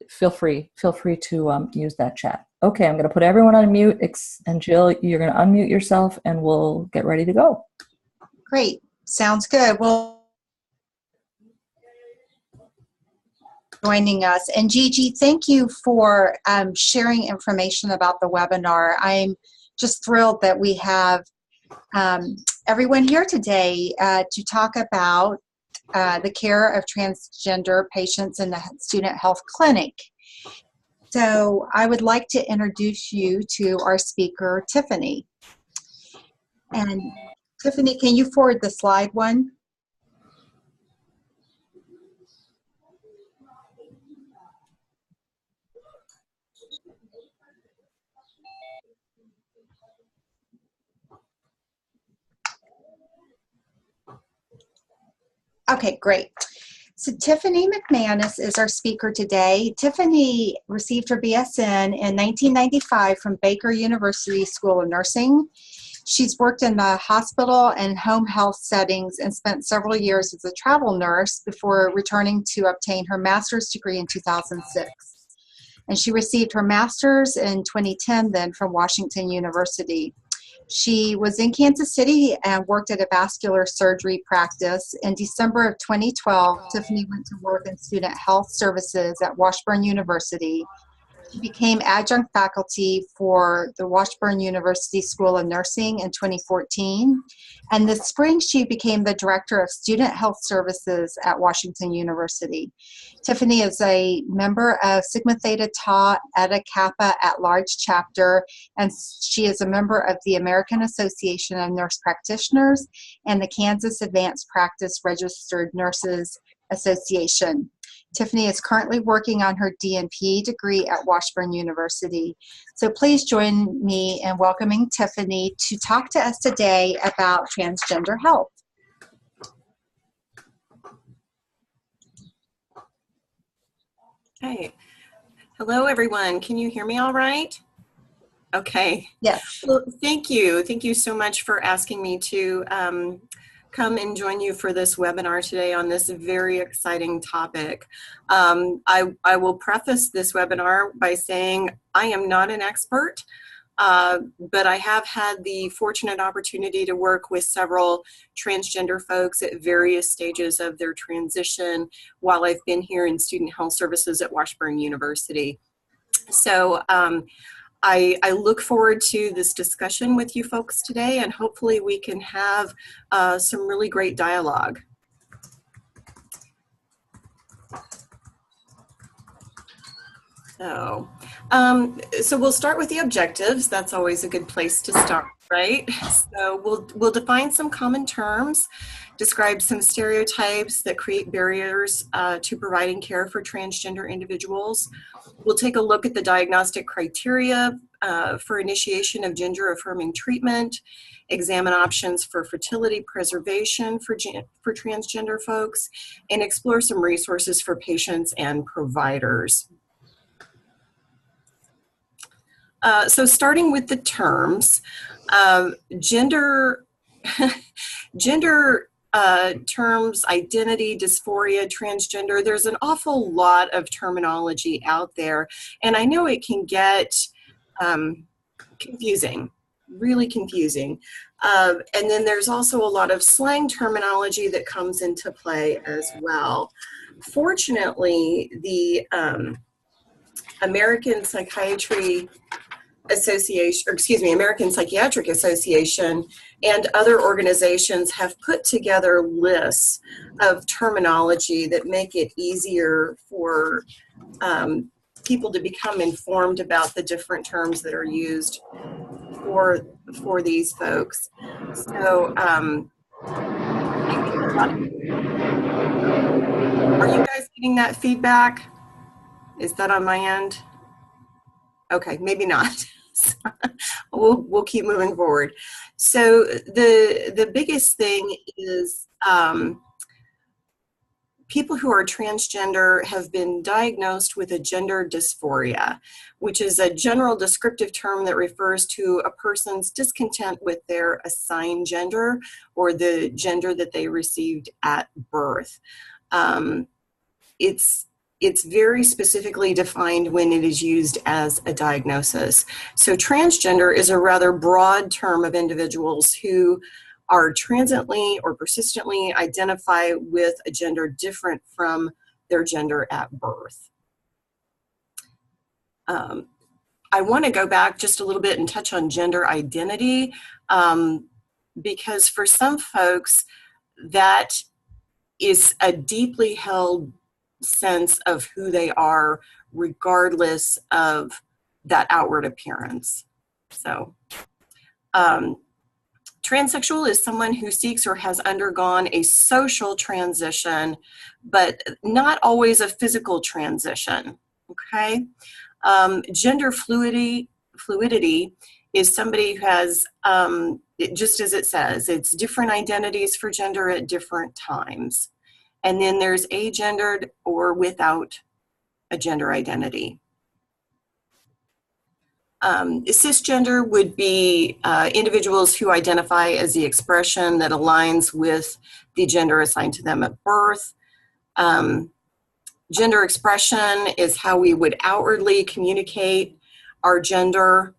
feel free to use that chat. Okay, I'm going to put everyone on mute, and Jill, you're going to unmute yourself, and we'll get ready to go. Great. Sounds good. Well, joining us. And Gigi, thank you for sharing information about the webinar. I'm just thrilled that we have everyone here today to talk about the care of transgender patients in the Student Health Clinic. So I would like to introduce you to our speaker, Tiffany. And Tiffany, can you forward the slide one? Okay, great. So Tiffany McManus is our speaker today. Tiffany received her BSN in 1995 from Baker University School of Nursing. She's worked in the hospital and home health settings and spent several years as a travel nurse before returning to obtain her master's degree in 2006. And she received her master's in 2010 then from Washington University. She was in Kansas City and worked at a vascular surgery practice. In December of 2012, Tiffany went to work in student health services at Washburn University. She became adjunct faculty for the Washburn University School of Nursing in 2014. And this spring, she became the director of student health services at Washington University. Tiffany is a member of Sigma Theta Tau Eta Kappa at Large chapter, and she is a member of the American Association of Nurse Practitioners and the Kansas Advanced Practice Registered Nurses Association. Tiffany is currently working on her DNP degree at Washburn University. So please join me in welcoming Tiffany to talk to us today about transgender health. Hey, hello everyone. Can you hear me all right? Okay. Yes. Well, thank you. Thank you so much for asking me to come and join you for this webinar today on this very exciting topic. I will preface this webinar by saying I am not an expert, but I have had the fortunate opportunity to work with several transgender folks at various stages of their transition while I've been here in student health services at Washburn University. So I look forward to this discussion with you folks today, and hopefully we can have some really great dialogue. So we'll start with the objectives. That's always a good place to start, right? So we'll define some common terms, describe some stereotypes that create barriers to providing care for transgender individuals. We'll take a look at the diagnostic criteria for initiation of gender-affirming treatment, examine options for fertility preservation for transgender folks, and explore some resources for patients and providers. So starting with the terms, gender terms, identity, dysphoria, transgender, there's an awful lot of terminology out there, and I know it can get confusing, really confusing. And then there's also a lot of slang terminology that comes into play as well. Fortunately, the American Psychiatric Association and other organizations have put together lists of terminology that make it easier for people to become informed about the different terms that are used for these folks. So are you guys getting that feedback? Is that on my end? Okay, maybe not. We'll keep moving forward. So the biggest thing is people who are transgender have been diagnosed with a gender dysphoria, which is a general descriptive term that refers to a person's discontent with their assigned gender or the gender that they received at birth. it's very specifically defined when it is used as a diagnosis. So transgender is a rather broad term of individuals who are transiently or persistently identify with a gender different from their gender at birth. I want to go back just a little bit and touch on gender identity, because for some folks, that is a deeply held sense of who they are, regardless of that outward appearance. So, transsexual is someone who seeks or has undergone a social transition, but not always a physical transition, okay? Gender fluidity is somebody who has, just as it says, it's different identities for gender at different times. And then there's agendered or without a gender identity. Cisgender would be individuals who identify as the expression that aligns with the gender assigned to them at birth. Gender expression is how we would outwardly communicate our gender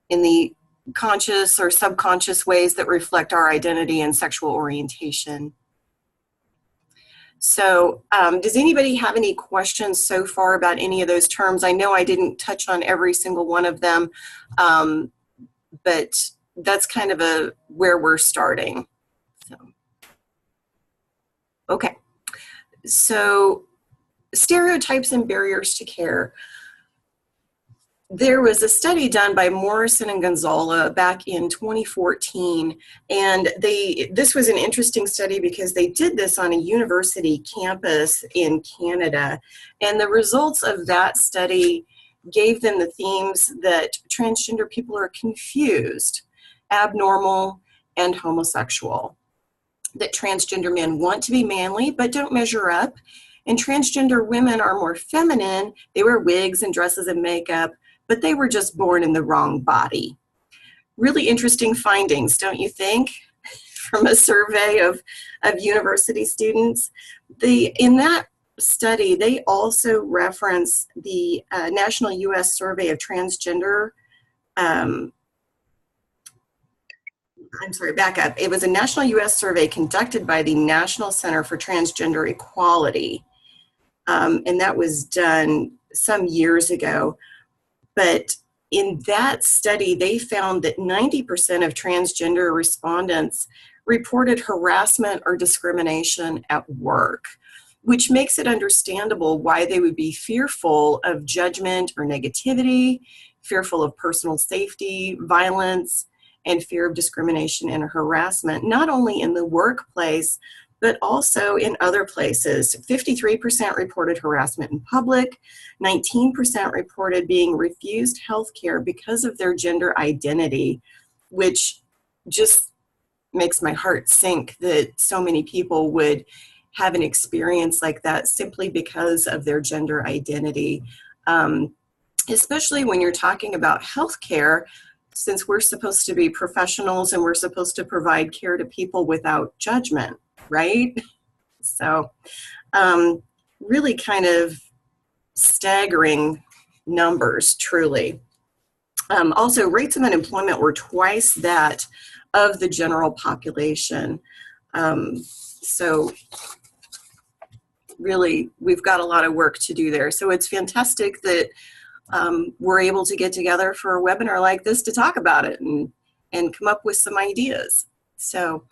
in the conscious or subconscious ways that reflect our identity and sexual orientation. So does anybody have any questions so far about any of those terms? I know I didn't touch on every single one of them, but that's kind of where we're starting. So, okay. So stereotypes and barriers to care. There was a study done by Morrison and Gonzala back in 2014, and this was an interesting study because they did this on a university campus in Canada, and the results of that study gave them the themes that transgender people are confused, abnormal, and homosexual, that transgender men want to be manly but don't measure up, and transgender women are more feminine, they wear wigs and dresses and makeup, but they were just born in the wrong body. Really interesting findings, don't you think, from a survey of university students. In that study, they also reference the National U.S. Survey of Transgender. I'm sorry, back up. It was a National U.S. survey conducted by the National Center for Transgender Equality, and that was done some years ago. But in that study, they found that 90% of transgender respondents reported harassment or discrimination at work, which makes it understandable why they would be fearful of judgment or negativity, fearful of personal safety, violence, and fear of discrimination and harassment, not only in the workplace, but also in other places. 53% reported harassment in public, 19% reported being refused health care because of their gender identity, which just makes my heart sink that so many people would have an experience like that simply because of their gender identity. Especially when you're talking about health care, since we're supposed to be professionals and we're supposed to provide care to people without judgment, right? So really kind of staggering numbers, truly. Also, rates of unemployment were twice that of the general population. So really, we've got a lot of work to do there. So it's fantastic that we're able to get together for a webinar like this to talk about it and come up with some ideas. So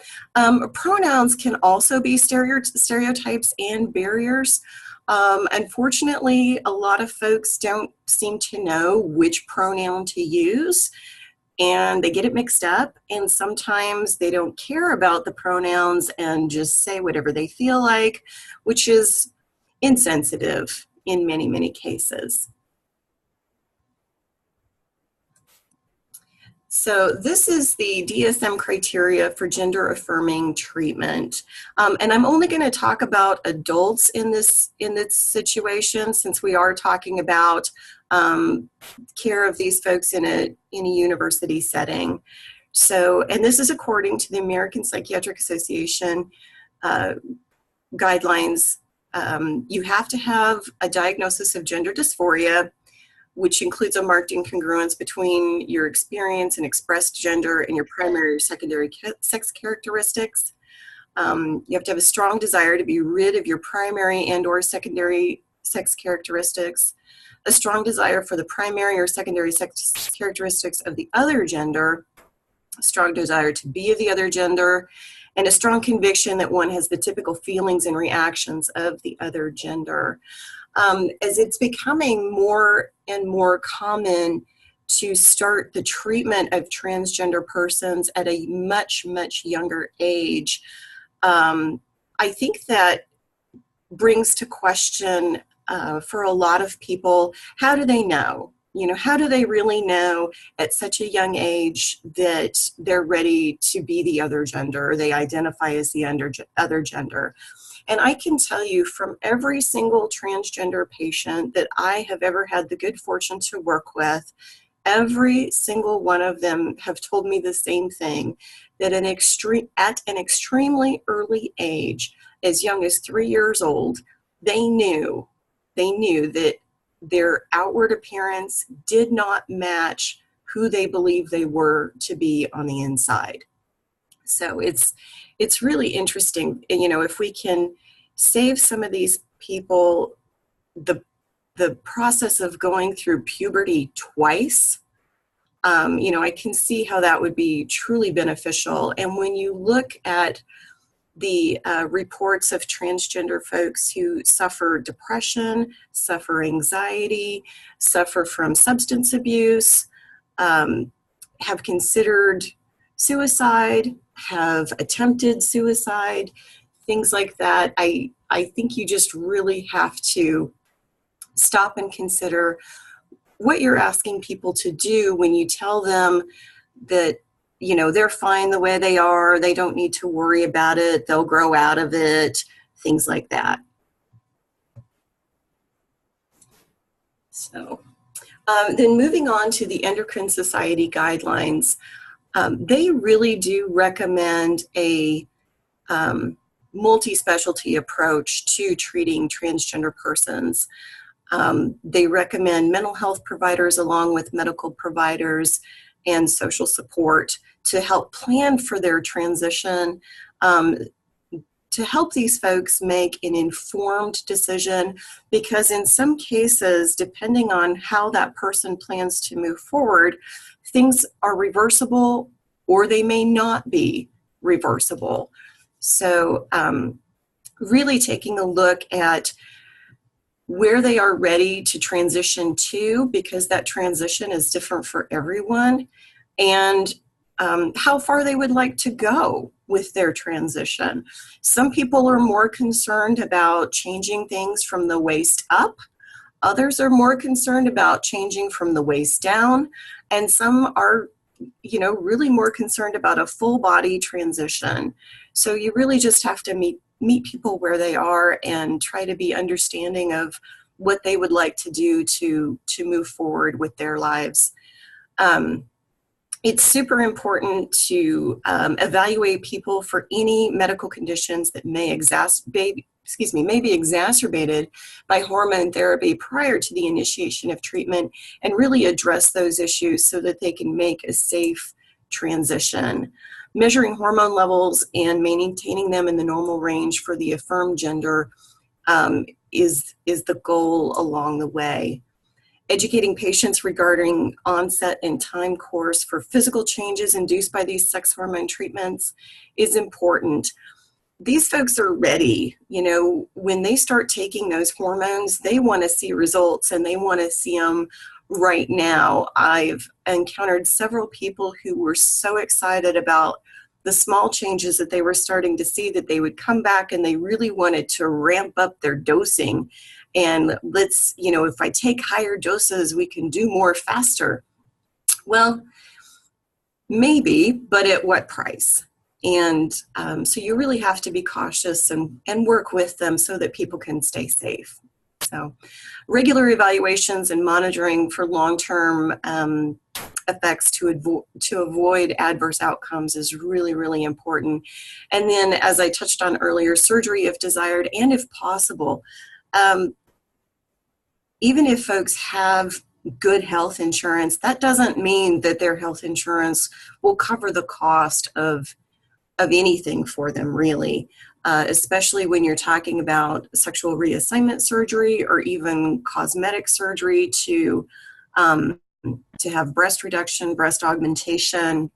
pronouns can also be stereotypes and barriers. Unfortunately, a lot of folks don't seem to know which pronoun to use, and they get it mixed up, and sometimes they don't care about the pronouns and just say whatever they feel like, which is insensitive in many, many cases. So this is the DSM criteria for gender affirming treatment. And I'm only going to talk about adults in this situation, since we are talking about care of these folks in a university setting. So, and this is according to the American Psychiatric Association guidelines you have to have a diagnosis of gender dysphoria, which includes a marked incongruence between your experience and expressed gender and your primary or secondary sex characteristics. You have to have a strong desire to be rid of your primary and or secondary sex characteristics, a strong desire for the primary or secondary sex characteristics of the other gender, a strong desire to be of the other gender, and a strong conviction that one has the typical feelings and reactions of the other gender. As it's becoming more and more common to start the treatment of transgender persons at a much, much younger age, I think that brings to question for a lot of people, how do they know? You know, how do they really know at such a young age that they're ready to be the other gender, or they identify as the other gender? And I can tell you from every single transgender patient that I have ever had the good fortune to work with, every single one of them have told me the same thing, that at an extremely early age, as young as 3 years old, they knew that their outward appearance did not match who they believed they were to be on the inside. So it's really interesting, you know, if we can save some of these people the process of going through puberty twice, you know, I can see how that would be truly beneficial. And when you look at the reports of transgender folks who suffer depression, suffer anxiety, suffer from substance abuse, have considered suicide, have attempted suicide, things like that, I think you just really have to stop and consider what you're asking people to do when you tell them that, you know, they're fine the way they are, they don't need to worry about it, they'll grow out of it, things like that. So then moving on to the Endocrine Society guidelines, they really do recommend a multi-specialty approach to treating transgender persons. They recommend mental health providers along with medical providers and social support to help plan for their transition, to help these folks make an informed decision, because in some cases, depending on how that person plans to move forward, things are reversible or they may not be reversible. So really taking a look at where they are ready to transition to, because that transition is different for everyone, and how far they would like to go with their transition. Some people are more concerned about changing things from the waist up. Others are more concerned about changing from the waist down. And some are, you know, really more concerned about a full body transition. So you really just have to meet people where they are and try to be understanding of what they would like to do to move forward with their lives. It's super important to evaluate people for any medical conditions that may be exacerbated by hormone therapy prior to the initiation of treatment, and really address those issues so that they can make a safe transition. Measuring hormone levels and maintaining them in the normal range for the affirmed gender is the goal along the way. Educating patients regarding onset and time course for physical changes induced by these sex hormone treatments is important. These folks are ready. You know, when they start taking those hormones, they want to see results and they want to see them right now. I've encountered several people who were so excited about the small changes that they were starting to see that they would come back and they really wanted to ramp up their dosing. And let's, you know, if I take higher doses, we can do more faster. Well, maybe, but at what price? And so you really have to be cautious and work with them so that people can stay safe. So regular evaluations and monitoring for long-term effects to avoid adverse outcomes is really, really important. And then, as I touched on earlier, surgery if desired and if possible. Even if folks have good health insurance, that doesn't mean that their health insurance will cover the cost of anything for them, really, especially when you're talking about sexual reassignment surgery or even cosmetic surgery to have breast reduction, breast augmentation,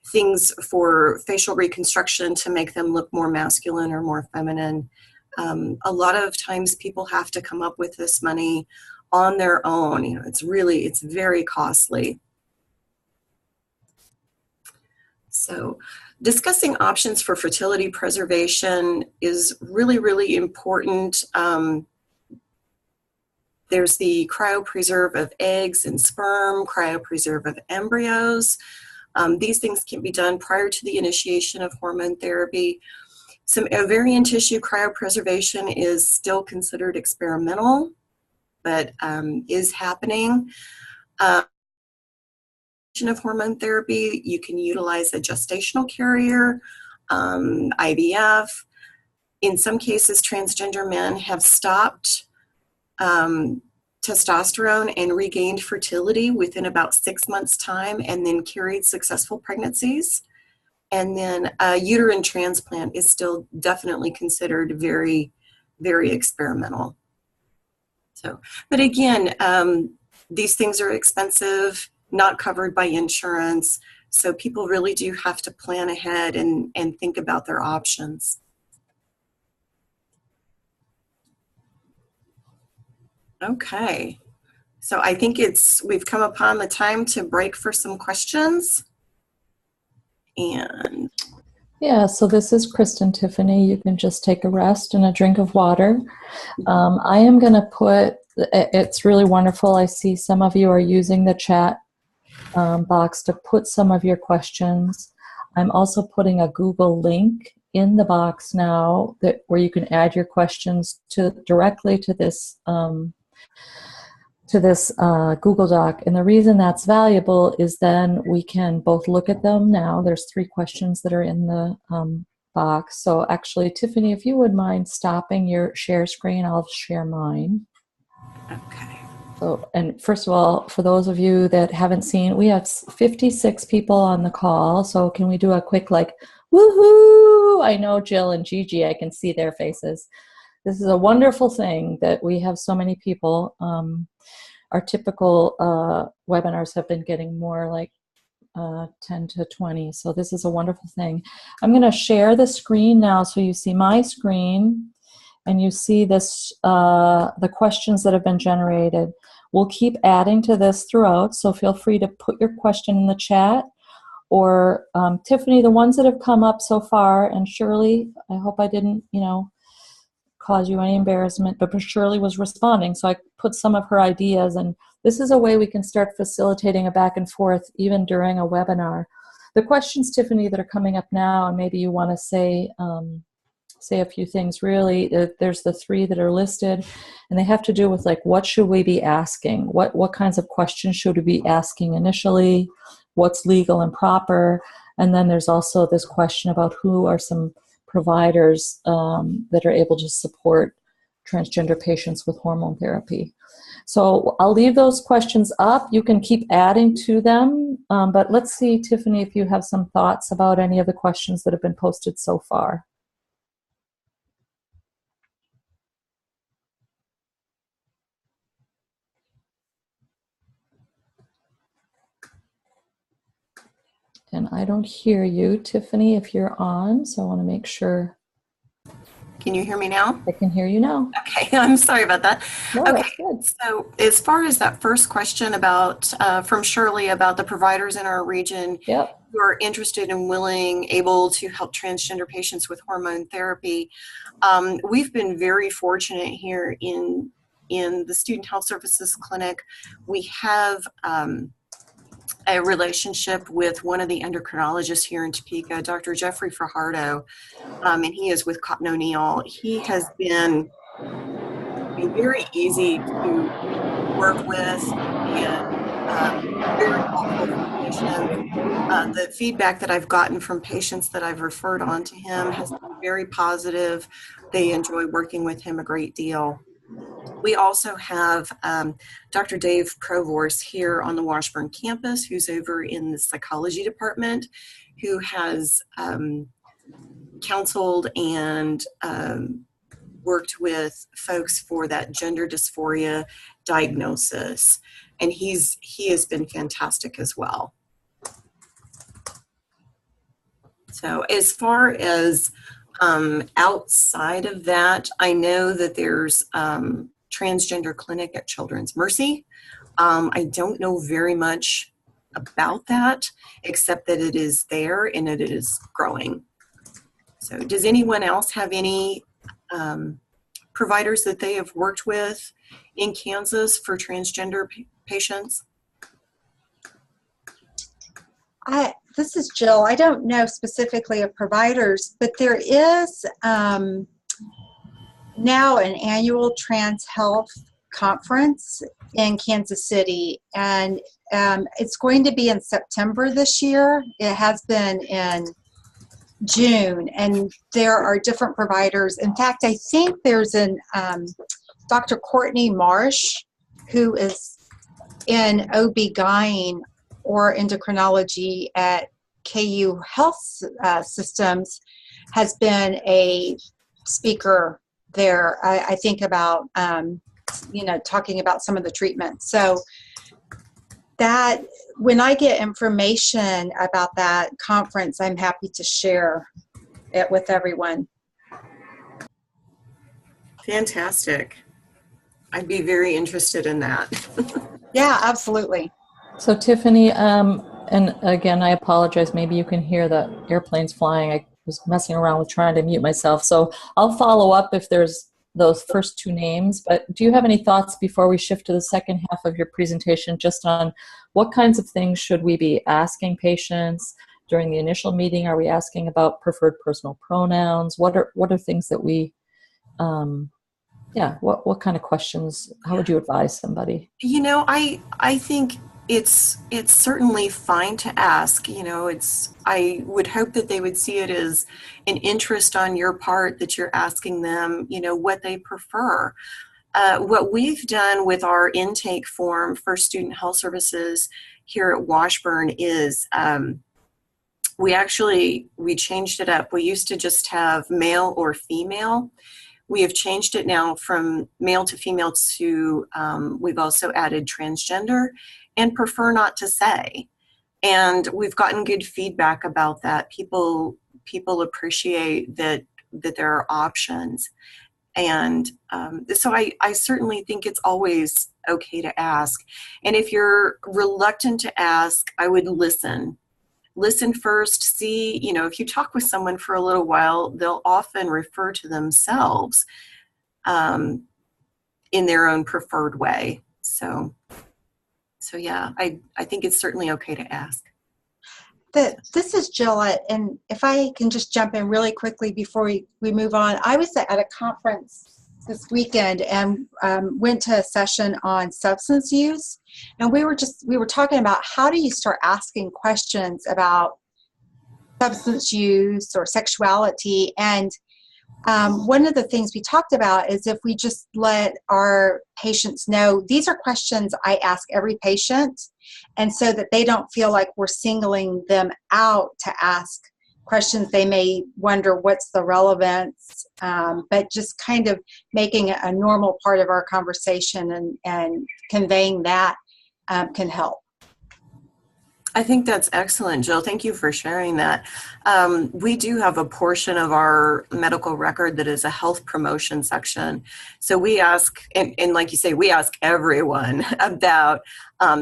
things for facial reconstruction to make them look more masculine or more feminine. A lot of times people have to come up with this money on their own. You know, it's very costly. So discussing options for fertility preservation is really, really important. There's the cryopreserve of eggs and sperm, cryopreserve of embryos. These things can be done prior to the initiation of hormone therapy. Some ovarian tissue cryopreservation is still considered experimental, but is happening. Of hormone therapy, you can utilize a gestational carrier, IVF. In some cases, transgender men have stopped testosterone and regained fertility within about 6 months' time, and then carried successful pregnancies. And then uterine transplant is still definitely considered very, very experimental. So, but again, these things are expensive, not covered by insurance, so people really do have to plan ahead and think about their options. Okay, so I think we've come upon the time to break for some questions. And yeah, so this is Kristen, Tiffany. You can just take a rest and a drink of water. I am going to put, it's really wonderful. I see some of you are using the chat box to put some of your questions. I'm also putting a Google link in the box now where you can add your questions directly to this Google Doc. And the reason that's valuable is then we can both look at them now. There's 3 questions that are in the box. So actually, Tiffany, if you would mind stopping your share screen, I'll share mine. okay. So, and first of all, for those of you that haven't seen, we have 56 people on the call. So can we do a quick woohoo? I know Jill and Gigi, I can see their faces. This is a wonderful thing that we have so many people. Our typical webinars have been getting more like 10 to 20. So this is a wonderful thing. I'm going to share the screen now so you see my screen and you see this, the questions that have been generated. We'll keep adding to this throughout, so feel free to put your question in the chat. Or Tiffany, the ones that have come up so far, and Shirley, I hope I didn't, cause you any embarrassment, but Shirley was responding, so I put some of her ideas, and this is a way we can start facilitating a back and forth even during a webinar. The questions, Tiffany, that are coming up now, and maybe you want to say a few things, really, there's the 3 that are listed, and they have to do with what should we be asking? What kinds of questions should we be asking initially? What's legal and proper? And then there's also this question about who are some providers that are able to support transgender patients with hormone therapy. So I'll leave those questions up. You can keep adding to them, but let's see, Tiffany, if you have some thoughts about any of the questions that have been posted so far. And I don't hear you, Tiffany, if you're on, so I want to make sure. Can you hear me now? I can hear you now. Okay, I'm sorry about that. No, okay, that's good. So as far as that first question about from Shirley about the providers in our region Yep. who are interested and willing, able to help transgender patients with hormone therapy, we've been very fortunate here in the Student Health Services Clinic. We have a relationship with one of the endocrinologists here in Topeka, Dr. Jeffrey Fajardo, and he is with Cotton O'Neill. He has been be very easy to work with and very helpful for patients. The feedback that I've gotten from patients that I've referred on to him has been very positive. They enjoy working with him a great deal. We also have Dr. Dave Provorse here on the Washburn campus, who's over in the psychology department, who has counseled and worked with folks for that gender dysphoria diagnosis. And he has been fantastic as well. So as far as outside of that, I know that there's transgender clinic at Children's Mercy. I don't know very much about that, except that it is there and it is growing. So does anyone else have any providers that they have worked with in Kansas for transgender patients? This is Jill. I don't know specifically of providers, but there is now an annual Trans Health conference in Kansas City, and it's going to be in September this year. It has been in June, and there are different providers. In fact, I think there's an Dr. Courtney Marsh, who is in OB-GYN or endocrinology at KU Health Systems, has been a speaker there, I think about, talking about some of the treatments. So that, when I get information about that conference, I'm happy to share it with everyone. Fantastic. I'd be very interested in that. Yeah, absolutely. So Tiffany, and again, I apologize. Maybe you can hear the airplanes flying. I was messing around with trying to mute myself. So I'll follow up if there's those first two names. But do you have any thoughts before we shift to the second half of your presentation, just on what kinds of things should we be asking patients during the initial meeting? Are we asking about preferred personal pronouns? What are things that we, what kind of questions? How would you advise somebody? I think it's certainly fine to ask. I would hope that they would see it as an interest on your part, that you're asking them, what they prefer. What we've done with our intake form for student health services here at Washburn is we changed it up. We used to just have male or female. We have changed it now from male to female to, we've also added transgender and prefer not to say. And we've gotten good feedback about that. People appreciate that there are options. And so I certainly think it's always okay to ask. And if you're reluctant to ask, I would listen. Listen first, see, if you talk with someone for a little while, they'll often refer to themselves in their own preferred way. So yeah, I think it's certainly okay to ask. This is Jill, and if I can just jump in really quickly before we move on. I was at a conference this weekend and went to a session on substance use, and we were talking about how do you start asking questions about substance use or sexuality. And one of the things we talked about is if we just let our patients know, these are questions I ask every patient, and so that they don't feel like we're singling them out to ask questions. They may wonder what's the relevance, but just kind of making it a normal part of our conversation and conveying that can help. I think that's excellent, Jill. Thank you for sharing that. We do have a portion of our medical record that is a health promotion section. So we ask, and like you say, we ask everyone about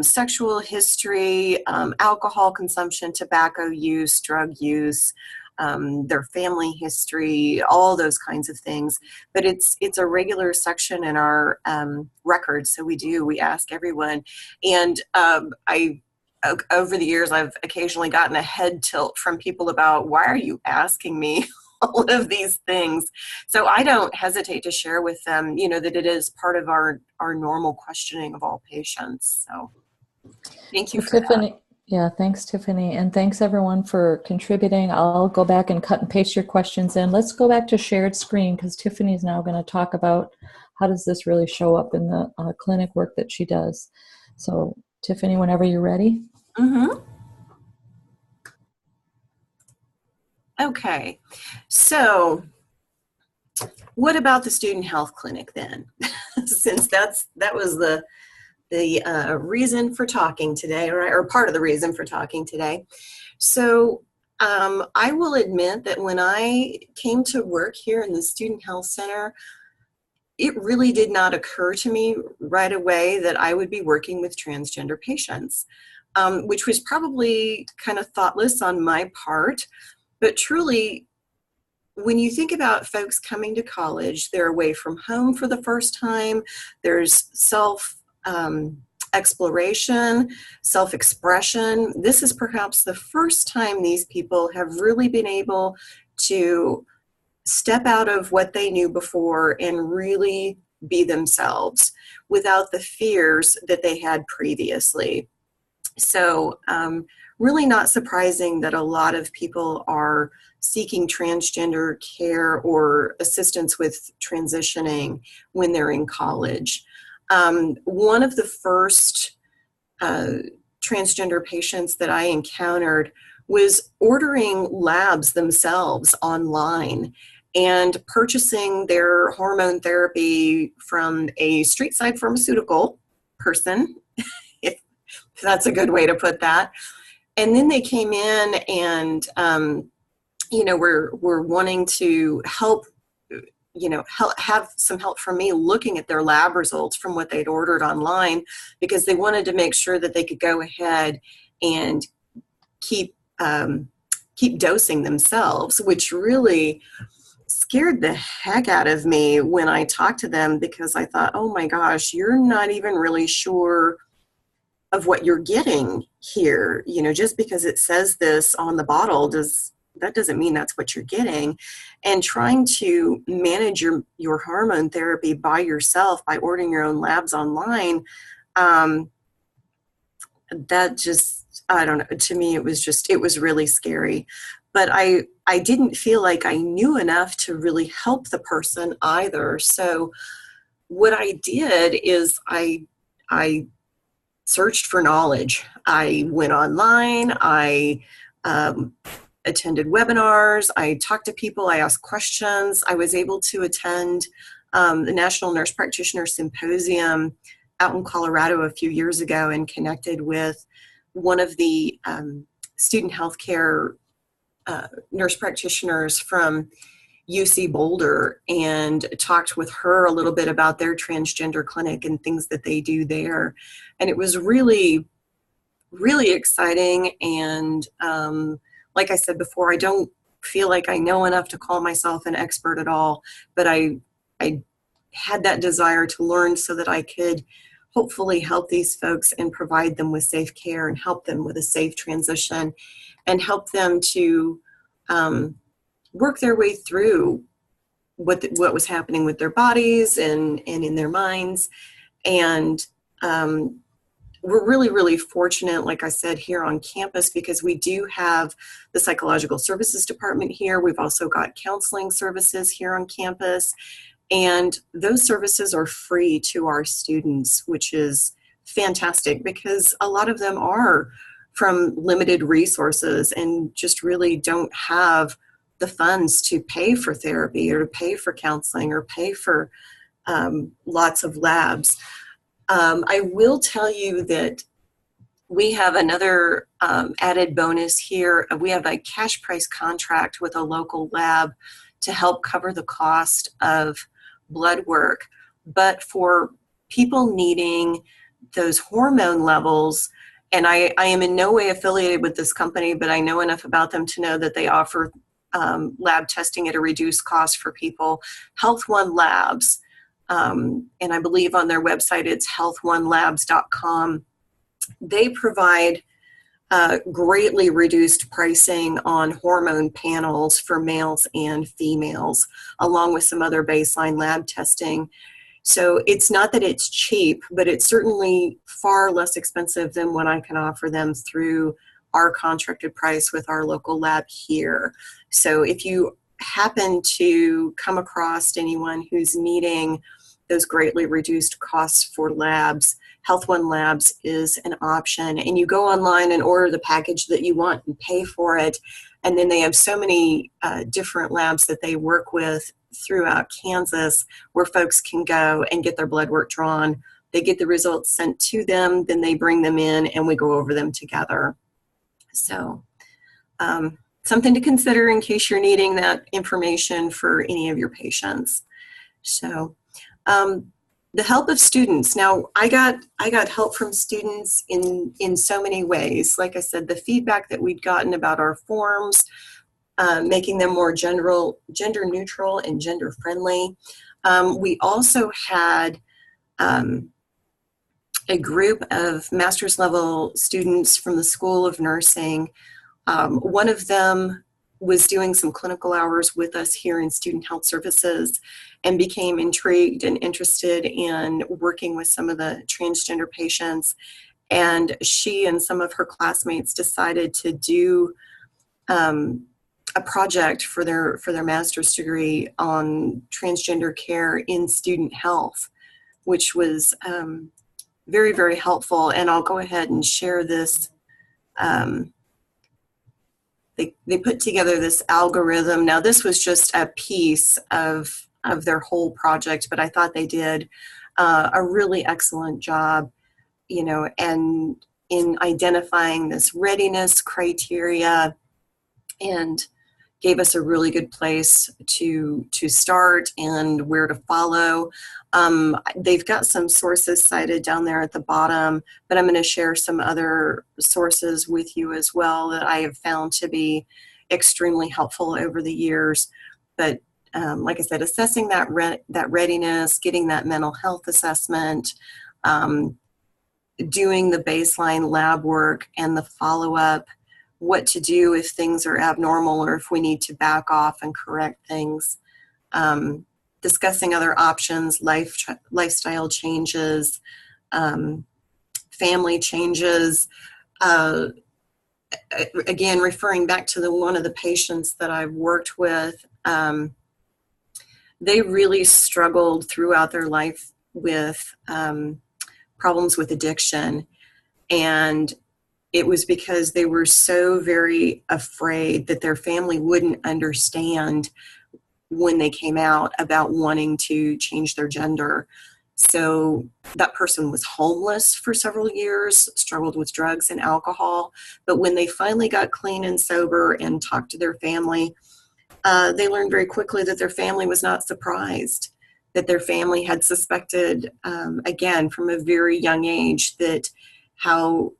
sexual history, alcohol consumption, tobacco use, drug use, their family history, all those kinds of things. But it's a regular section in our records. So we ask everyone. And over the years, I've occasionally gotten a head tilt from people about, why are you asking me all of these things. So I don't hesitate to share with them, that it is part of our normal questioning of all patients. So thank you So for that. Tiffany, yeah, thanks, Tiffany. And thanks everyone for contributing. I'll go back and cut and paste your questions in. Let's go back to shared screen because Tiffany is now going to talk about how does this really show up in the clinic work that she does. So Tiffany, whenever you're ready. Mm-hmm. Okay, so what about the student health clinic then? Since that was the reason for talking today, right, or part of the reason for talking today. So I will admit that when I came to work here in the Student Health Center, it really did not occur to me right away that I would be working with transgender patients, which was probably kind of thoughtless on my part. But truly, when you think about folks coming to college, they're away from home for the first time. There's exploration, self-expression. This is perhaps the first time these people have really been able to step out of what they knew before and really be themselves without the fears that they had previously. So really not surprising that a lot of people are seeking transgender care or assistance with transitioning when they're in college. One of the first transgender patients that I encountered was ordering labs themselves online and purchasing their hormone therapy from a street side pharmaceutical person, if that's a good way to put that. And then they came in and, were wanting to help, have some help from me looking at their lab results from what they'd ordered online, because they wanted to make sure that they could go ahead and keep dosing themselves, which really scared the heck out of me when I talked to them, because I thought, oh my gosh, you're not even really sure of what you're getting here. Just because it says this on the bottle doesn't mean that's what you're getting. And trying to manage your hormone therapy by yourself by ordering your own labs online, that just, I don't know, to me it was really scary. But I didn't feel like I knew enough to really help the person either. So what I did is I searched for knowledge. I went online, I attended webinars, I talked to people, I asked questions. I was able to attend the National Nurse Practitioner Symposium out in Colorado a few years ago and connected with one of the student healthcare nurse practitioners from UC Boulder and talked with her a little bit about their transgender clinic and things that they do there. And it was really, really exciting. And like I said before, I don't feel like I know enough to call myself an expert at all, but I had that desire to learn so that I could hopefully help these folks and provide them with safe care and help them with a safe transition and help them to work their way through what was happening with their bodies and in their minds. And we're really, really fortunate, like I said, here on campus, because we do have the psychological services department here. We've also got counseling services here on campus. And those services are free to our students, which is fantastic because a lot of them are from limited resources and just really don't have the funds to pay for therapy or to pay for counseling or pay for lots of labs. I will tell you that we have another added bonus here. We have a cash price contract with a local lab to help cover the cost of blood work. But for people needing those hormone levels, and I am in no way affiliated with this company, but I know enough about them to know that they offer lab testing at a reduced cost for people. Health One Labs, and I believe on their website it's healthonelabs.com. They provide greatly reduced pricing on hormone panels for males and females, along with some other baseline lab testing. So it's not that it's cheap, but it's certainly far less expensive than what I can offer them through our contracted price with our local lab here. So if you happen to come across anyone who's needing those greatly reduced costs for labs, Health One Labs is an option. And you go online and order the package that you want and pay for it. And then they have so many different labs that they work with throughout Kansas where folks can go and get their blood work drawn. They get the results sent to them, then they bring them in and we go over them together. So something to consider in case you're needing that information for any of your patients. So the help of students. Now, I got help from students in so many ways. Like I said, the feedback that we'd gotten about our forms, making them more gender neutral and gender friendly. We also had a group of master's level students from the School of Nursing. One of them was doing some clinical hours with us here in Student Health Services and became intrigued and interested in working with some of the transgender patients. And she and some of her classmates decided to do a project for their master's degree on transgender care in student health, which was very, very helpful. And I'll go ahead and share this. They put together this algorithm. Now, this was just a piece of their whole project, but I thought they did a really excellent job, and in identifying this readiness criteria, and gave us a really good place to start and where to follow. They've got some sources cited down there at the bottom, but I'm going to share some other sources with you as well that I have found to be extremely helpful over the years. But like I said, assessing that readiness, getting that mental health assessment, doing the baseline lab work and the follow-up, what to do if things are abnormal or if we need to back off and correct things, discussing other options, lifestyle changes, family changes. Again, referring back to one of the patients that I've worked with, they really struggled throughout their life with problems with addiction. And it was because they were so very afraid that their family wouldn't understand when they came out about wanting to change their gender. So that person was homeless for several years, struggled with drugs and alcohol. But when they finally got clean and sober and talked to their family, they learned very quickly that their family was not surprised, that their family had suspected, again, from a very young age, that how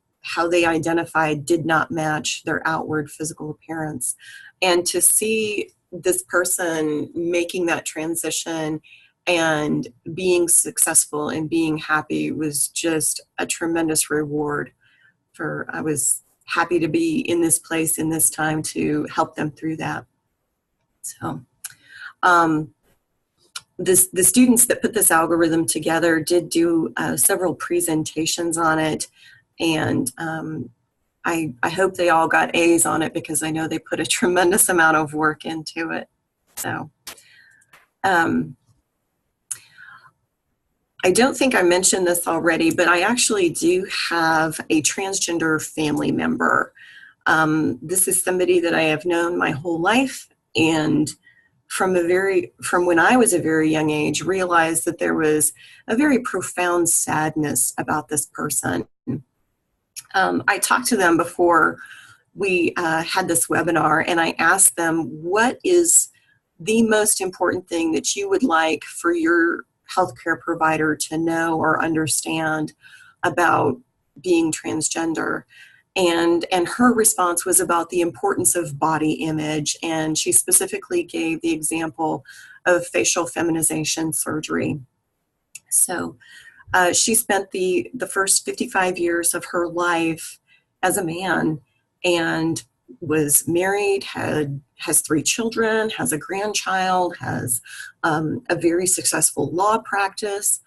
they identified did not match their outward physical appearance. And to see this person making that transition and being successful and being happy was just a tremendous reward. I was happy to be in this place in this time to help them through that. So the students that put this algorithm together did do several presentations on it. And I hope they all got A's on it because I know they put a tremendous amount of work into it. So I don't think I mentioned this already, but I actually do have a transgender family member. This is somebody that I have known my whole life, and from when I was a very young age, realized that there was a very profound sadness about this person. I talked to them before we had this webinar, and I asked them, what is the most important thing that you would like for your healthcare provider to know or understand about being transgender? And her response was about the importance of body image, and she specifically gave the example of facial feminization surgery. So she spent the first 55 years of her life as a man, and was married, has 3 children, has a grandchild, has a very successful law practice,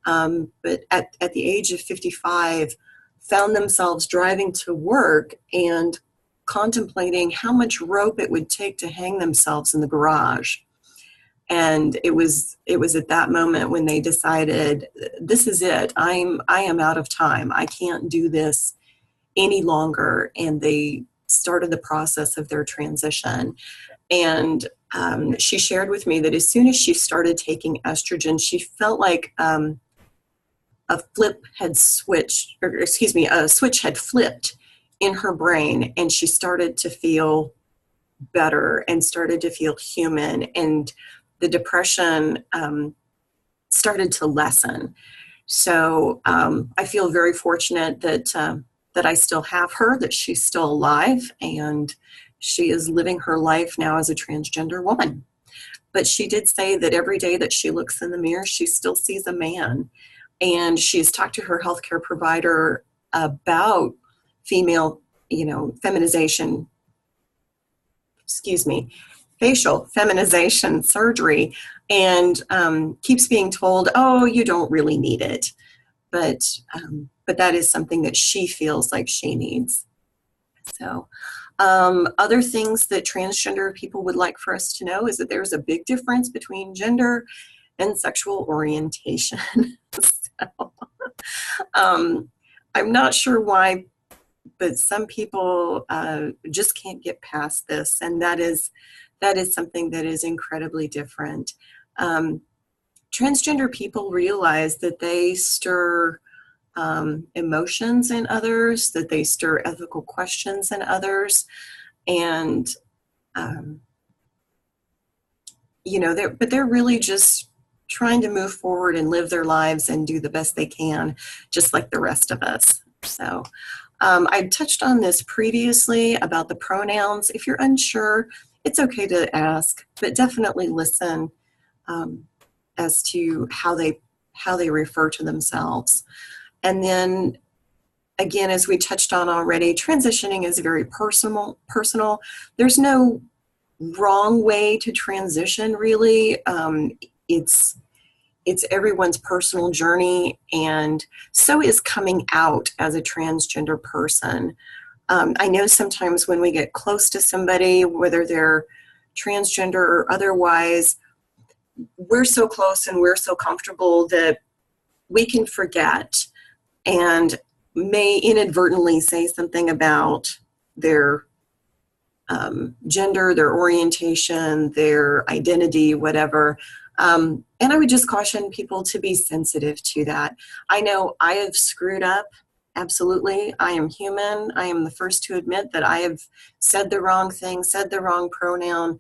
but at the age of 55, found themselves driving to work and contemplating how much rope it would take to hang themselves in the garage. And it was at that moment when they decided, this is it. I am out of time. I can't do this any longer. And they started the process of their transition. And she shared with me that as soon as she started taking estrogen, she felt like a switch had flipped in her brain, and she started to feel better and started to feel human, and the depression started to lessen. So I feel very fortunate that I still have her, that she's still alive, and she is living her life now as a transgender woman. But she did say that every day that she looks in the mirror, she still sees a man. And she's talked to her healthcare provider about female, feminization, facial feminization surgery, and keeps being told, oh, you don't really need it. But that is something that she feels like she needs. So other things that transgender people would like for us to know is that there's a big difference between gender and sexual orientation. So, I'm not sure why, but some people just can't get past this, and that is something that is incredibly different. Transgender people realize that they stir emotions in others, that they stir ethical questions in others, and they're really just trying to move forward and live their lives and do the best they can, just like the rest of us. So I touched on this previously about the pronouns. If you're unsure, it's okay to ask, but definitely listen as to how they refer to themselves. And then again, as we touched on already, transitioning is very personal. There's no wrong way to transition, really. It's everyone's personal journey, and so is coming out as a transgender person. I know sometimes when we get close to somebody, whether they're transgender or otherwise, we're so close and we're so comfortable that we can forget and may inadvertently say something about their gender, their orientation, their identity, whatever. And I would just caution people to be sensitive to that. I know I have screwed up. Absolutely. I am human. I am the first to admit that I have said the wrong thing, said the wrong pronoun,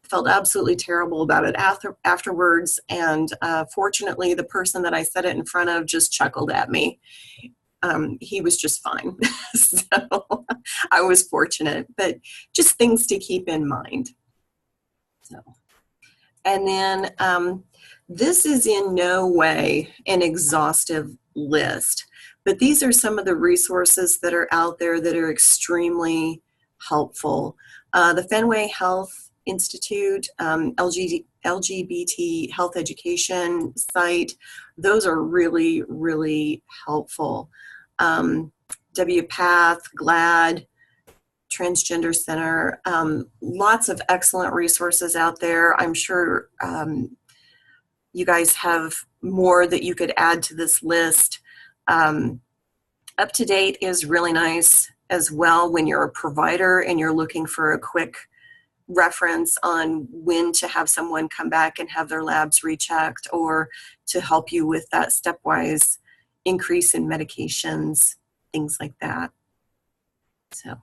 felt absolutely terrible about it afterwards. And fortunately, the person that I said it in front of just chuckled at me. He was just fine. So I was fortunate, but just things to keep in mind. So, and then this is in no way an exhaustive list, but these are some of the resources that are out there that are extremely helpful. The Fenway Health Institute, LGBT Health Education site, those are really, really helpful. WPATH, GLAD, Transgender Center, lots of excellent resources out there. I'm sure you guys have more that you could add to this list. Up to Date is really nice as well when you're a provider and you're looking for a quick reference on when to have someone come back and have their labs rechecked, or to help you with that stepwise increase in medications, things like that. So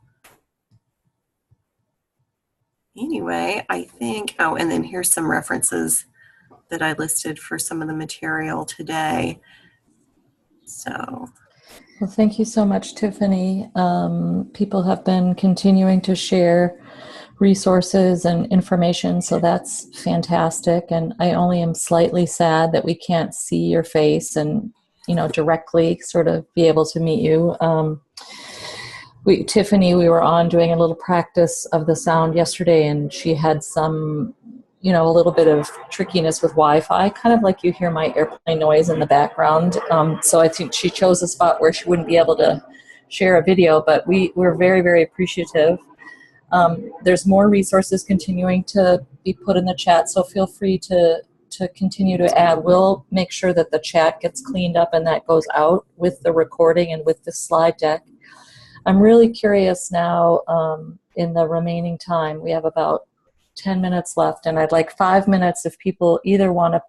anyway, I think, oh, and then here's some references that I listed for some of the material today. So. Well, thank you so much, Tiffany. People have been continuing to share resources and information, so that's fantastic. And I only am slightly sad that we can't see your face and, directly sort of be able to meet you. Tiffany, we were on doing a little practice of the sound yesterday, and she had some, a little bit of trickiness with Wi-Fi, kind of like you hear my airplane noise in the background. So I think she chose a spot where she wouldn't be able to share a video, but we're very, very appreciative. There's more resources continuing to be put in the chat, so feel free to continue to add. We'll make sure that the chat gets cleaned up and that goes out with the recording and with the slide deck. I'm really curious now, in the remaining time, we have about 10 minutes left, and I'd like 5 minutes if people either want to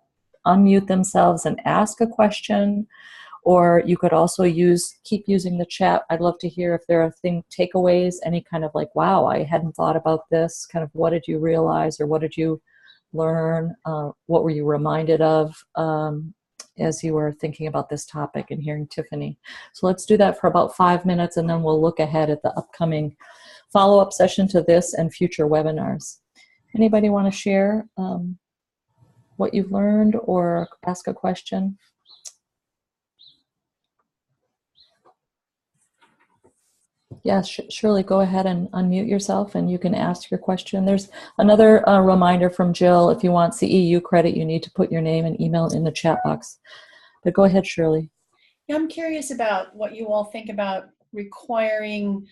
unmute themselves and ask a question, or you could also keep using the chat. I'd love to hear if there are takeaways, any kind of like, wow, I hadn't thought about this, kind of what did you realize or what did you learn? What were you reminded of as you were thinking about this topic and hearing Tiffany? So let's do that for about 5 minutes, and then we'll look ahead at the upcoming follow-up session to this and future webinars. Anybody want to share what you've learned or ask a question? Yes, Shirley, go ahead and unmute yourself and you can ask your question. There's another reminder from Jill. If you want CEU credit, you need to put your name and email in the chat box. But go ahead, Shirley. Yeah, I'm curious about what you all think about requiring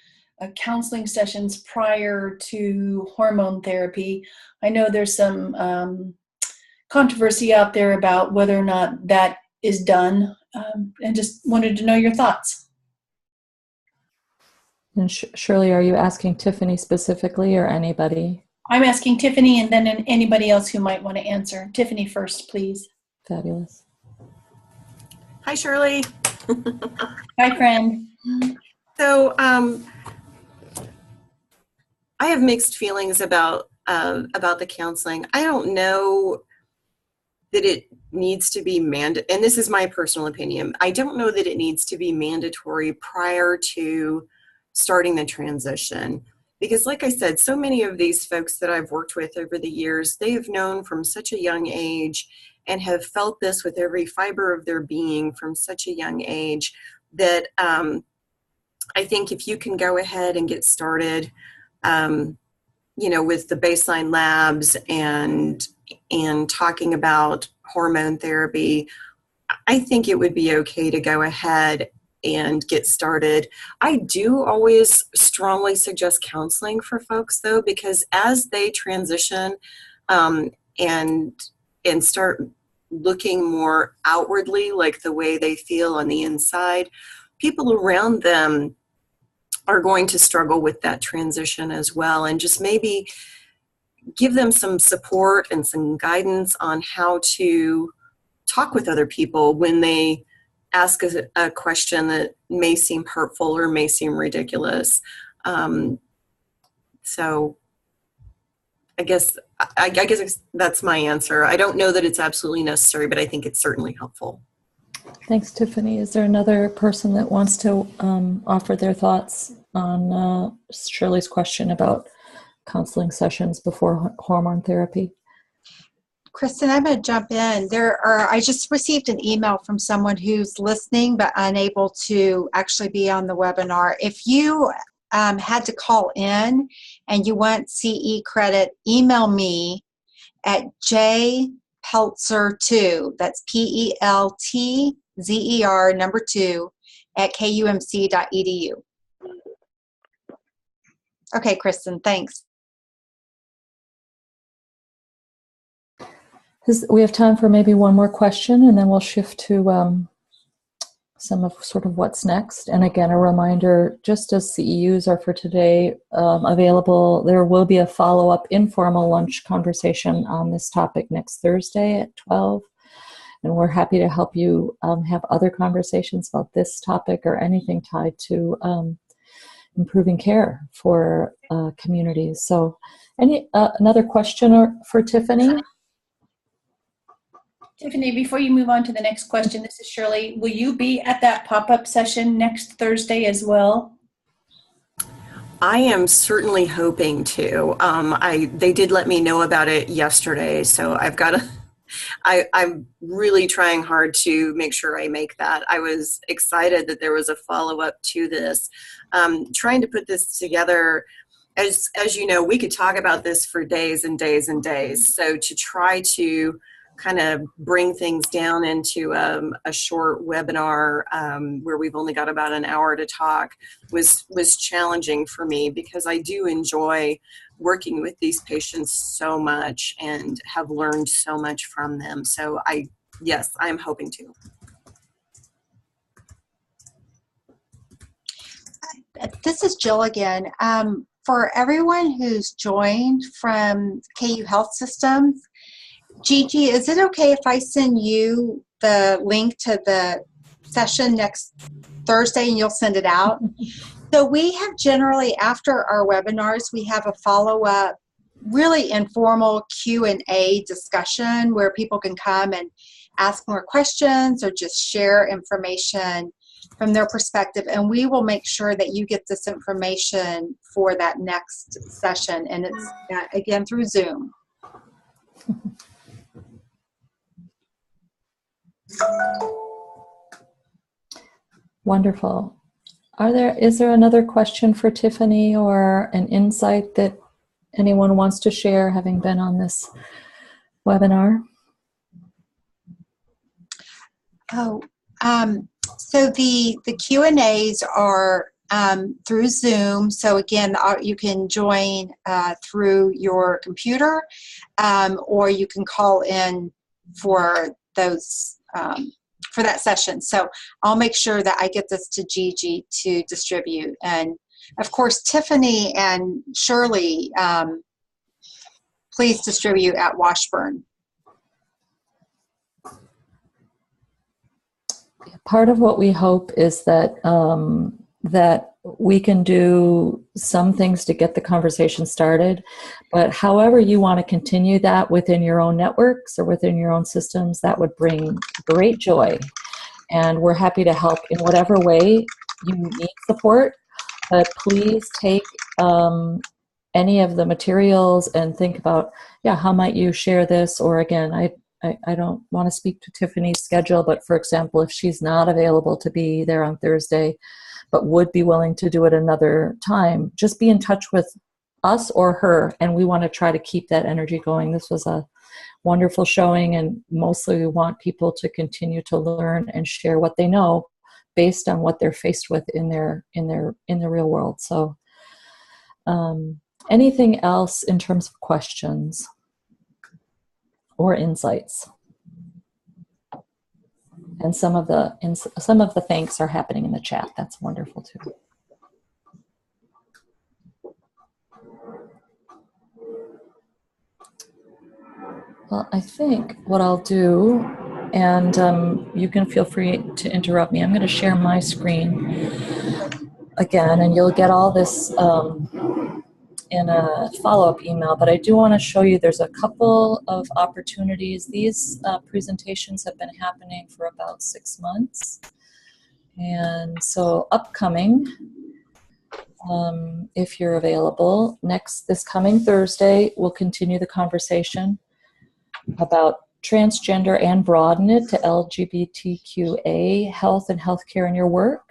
counseling sessions prior to hormone therapy. I know there's some controversy out there about whether or not that is done, and just wanted to know your thoughts. And Shirley, are you asking Tiffany specifically or anybody? I'm asking Tiffany and then anybody else who might want to answer. Tiffany first, please. Fabulous. Hi, Shirley. Hi, friend. So I have mixed feelings about the counseling. I don't know that it needs to be mandatory, and this is my personal opinion. I don't know that it needs to be mandatory prior to starting the transition, because like I said, so many of these folks that I've worked with over the years, they have known from such a young age and have felt this with every fiber of their being from such a young age that I think if you can go ahead and get started, with the baseline labs and talking about hormone therapy, I think it would be okay to go ahead and get started. I do always strongly suggest counseling for folks, though, because as they transition and start looking more outwardly like the way they feel on the inside, people around them are going to struggle with that transition as well, and just maybe give them some support and some guidance on how to talk with other people when they ask a question that may seem hurtful or may seem ridiculous. So I guess that's my answer. I don't know that it's absolutely necessary, but I think it's certainly helpful. Thanks, Tiffany. Is there another person that wants to offer their thoughts on Shirley's question about counseling sessions before hormone therapy? Kristen, I'm going to jump in. I just received an email from someone who's listening but unable to actually be on the webinar. If you had to call in and you want CE credit, email me at jpeltzer2, that's PELTZER number 2, at kumc.edu. Okay, Kristen, thanks. We have time for maybe one more question, and then we'll shift to some of sort of what's next. And again, a reminder, just as CEUs are for today available, there will be a follow-up informal lunch conversation on this topic next Thursday at 12. And we're happy to help you have other conversations about this topic or anything tied to improving care for communities. So another question for Tiffany? Tiffany, before you move on to the next question, this is Shirley. Will you be at that pop-up session next Thursday as well? I am certainly hoping to. They did let me know about it yesterday, so I've got I'm really trying hard to make sure I make that. I was excited that there was a follow-up to this. Trying to put this together, as you know, we could talk about this for days and days and days. So to try to kind of bring things down into a short webinar where we've only got about an hour to talk was challenging for me, because I do enjoy working with these patients so much and have learned so much from them. So yes, I'm hoping to. This is Jill again. For everyone who's joined from KU Health Systems, Gigi, is it okay if I send you the link to the session next Thursday and you'll send it out? So we have generally, after our webinars, we have a follow-up, really informal Q&A discussion where people can come and ask more questions or just share information from their perspective. And we will make sure that you get this information for that next session. And it's, again, through Zoom. Wonderful. Is there another question for Tiffany or an insight that anyone wants to share, having been on this webinar? Oh, so the Q&As are through Zoom. So again, you can join through your computer, or you can call in for those for that session. So I'll make sure that I get this to Gigi to distribute. And of course, Tiffany and Shirley, please distribute at Washburn. Part of what we hope is that that we can do some things to get the conversation started, but however you want to continue that within your own networks or within your own systems, that would bring great joy. And we're happy to help in whatever way you need support, but please take any of the materials and think about, how might you share this? Or again, I don't want to speak to Tiffany's schedule, but for example, if she's not available to be there on Thursday, but would be willing to do it another time, just be in touch with us or her, and we want to try to keep that energy going. This was a wonderful showing, and mostly we want people to continue to learn and share what they know based on what they're faced with in the real world. So anything else in terms of questions or insights? And some of the thanks are happening in the chat. That's wonderful too. Well, I think what I'll do, and you can feel free to interrupt me. I'm going to share my screen again, and you'll get all this in a follow-up email, but I do want to show you there's a couple of opportunities. These presentations have been happening for about 6 months. And so upcoming, if you're available, this coming Thursday, we'll continue the conversation about transgender and broaden it to LGBTQA, health and healthcare in your work.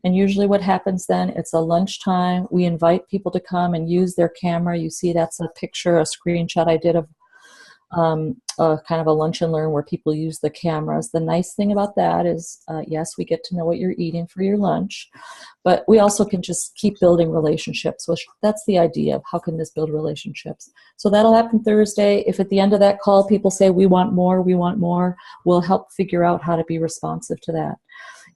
And usually what happens then, it's a lunchtime. We invite people to come and use their camera. You see that's a picture, a screenshot I did of a kind of a lunch and learn where people use the cameras. The nice thing about that is, yes, we get to know what you're eating for your lunch, but we also can just keep building relationships, which that's the idea of how can this build relationships. So that'll happen Thursday. If at the end of that call people say, we want more, we'll help figure out how to be responsive to that.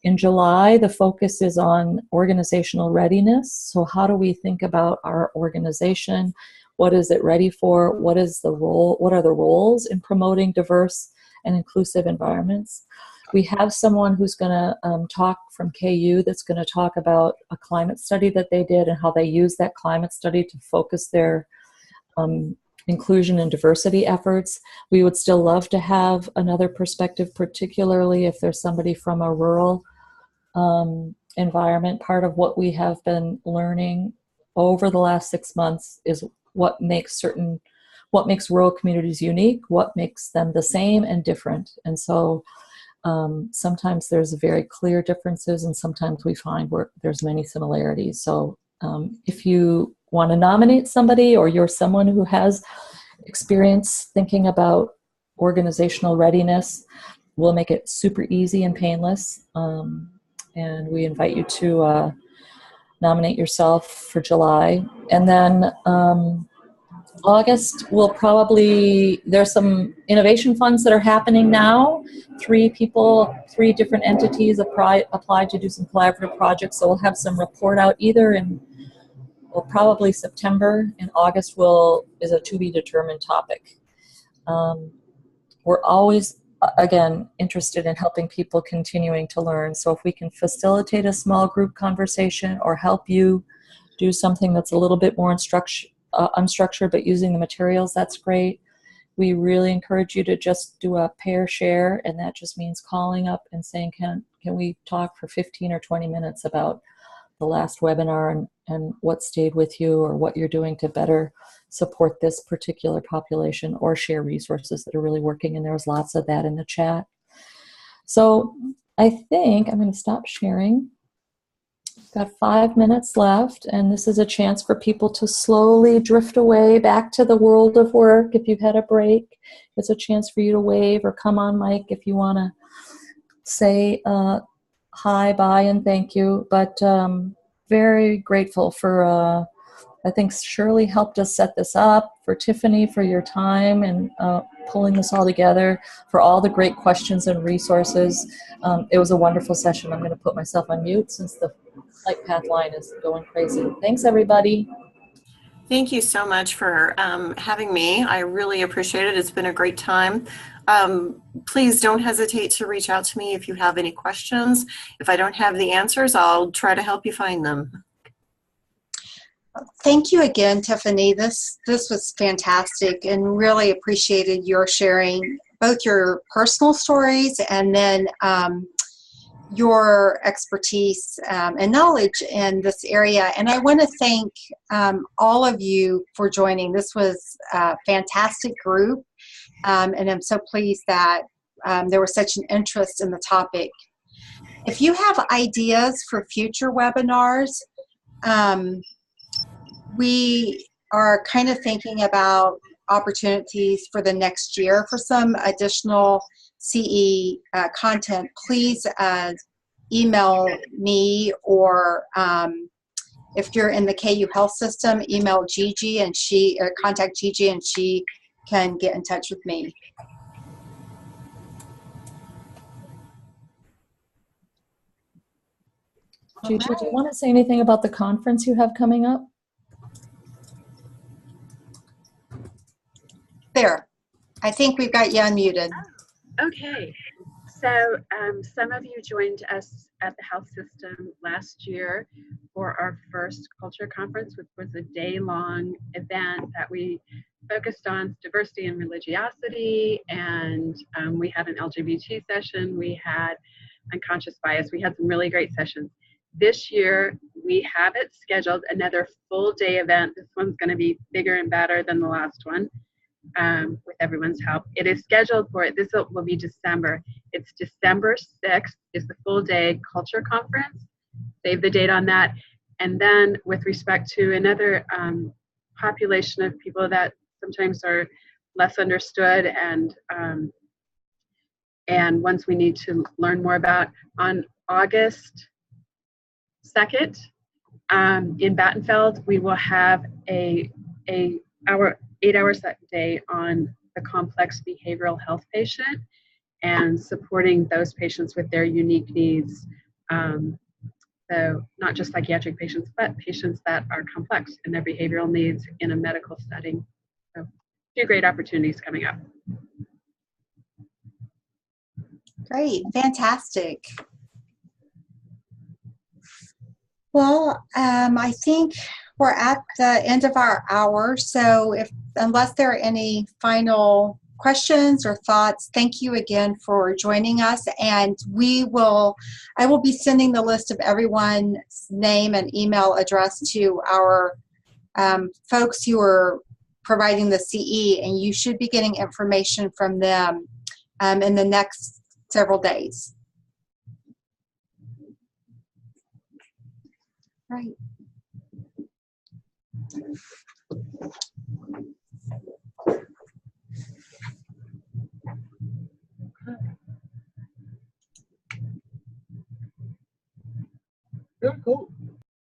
In July, the focus is on organizational readiness. So how do we think about our organization? What is it ready for? What is the role? What are the roles in promoting diverse and inclusive environments? We have someone who's going to talk from KU that's going to talk about a climate study that they did and how they use that climate study to focus their inclusion and diversity efforts. We would still love to have another perspective, particularly if there's somebody from a rural environment. Part of what we have been learning over the last 6 months is what makes certain what makes rural communities unique, what makes them the same and different. And so sometimes there's very clear differences, and sometimes we find where there's many similarities. So if you want to nominate somebody, or you're someone who has experience thinking about organizational readiness, we'll make it super easy and painless. And we invite you to nominate yourself for July. And then August, there's some innovation funds that are happening now. 3 different entities applied to do some collaborative projects. So we'll have some report out either in, well, probably September. And August is a to be determined topic. We're always, again, interested in helping people continuing to learn. So if we can facilitate a small group conversation or help you do something that's a little bit more unstructured, but using the materials, that's great. We really encourage you to just do a pair share, and that just means calling up and saying, can we talk for 15 or 20 minutes about the last webinar and what stayed with you, or what you're doing to better support this particular population, or share resources that are really working. And there was lots of that in the chat. So I think I'm going to stop sharing. Got 5 minutes left, and this is a chance for people to slowly drift away back to the world of work. If you've had a break, it's a chance for you to wave or come on mic if you want to say hi, bye, and thank you. But very grateful for, I think Shirley helped us set this up, for Tiffany for your time and pulling this all together, for all the great questions and resources. It was a wonderful session. I'm going to put myself on mute since the flight path line is going crazy. Thanks, everybody. Thank you so much for having me. I really appreciate it. It's been a great time. Please don't hesitate to reach out to me if you have any questions. If I don't have the answers, I'll try to help you find them. Thank you again, Tiffany. This was fantastic, and really appreciated your sharing both your personal stories and then your expertise and knowledge in this area. And I want to thank all of you for joining. This was a fantastic group, and I'm so pleased that there was such an interest in the topic. If you have ideas for future webinars, we are kind of thinking about opportunities for the next year for some additional CE content. Please email me, or if you're in the KU Health System, email Gigi, and contact Gigi, and she can get in touch with me. Gigi, do you want to say anything about the conference you have coming up? There. I think we've got you unmuted. Oh, okay. So some of you joined us at the health system last year for our first culture conference, which was a day-long event that we focused on diversity and religiosity, and we had an LGBT session, we had unconscious bias, we had some really great sessions. This year, we have it scheduled, another full day event. This one's going to be bigger and better than the last one. With everyone's help. It is scheduled for, this will be December. It's December 6th is the full day culture conference. Save the date on that. And then with respect to another population of people that sometimes are less understood and ones we need to learn more about, on August 2nd in Battenfeld, we will have a 8 hours that day on the complex behavioral health patient and supporting those patients with their unique needs. So not just psychiatric patients, but patients that are complex in their behavioral needs in a medical setting. So 2 great opportunities coming up. Great, fantastic. Well, I think we're at the end of our hour, so unless there are any final questions or thoughts, thank you again for joining us, and I will be sending the list of everyone's name and email address to our folks who are providing the CE, and you should be getting information from them in the next several days. Right. Very cool.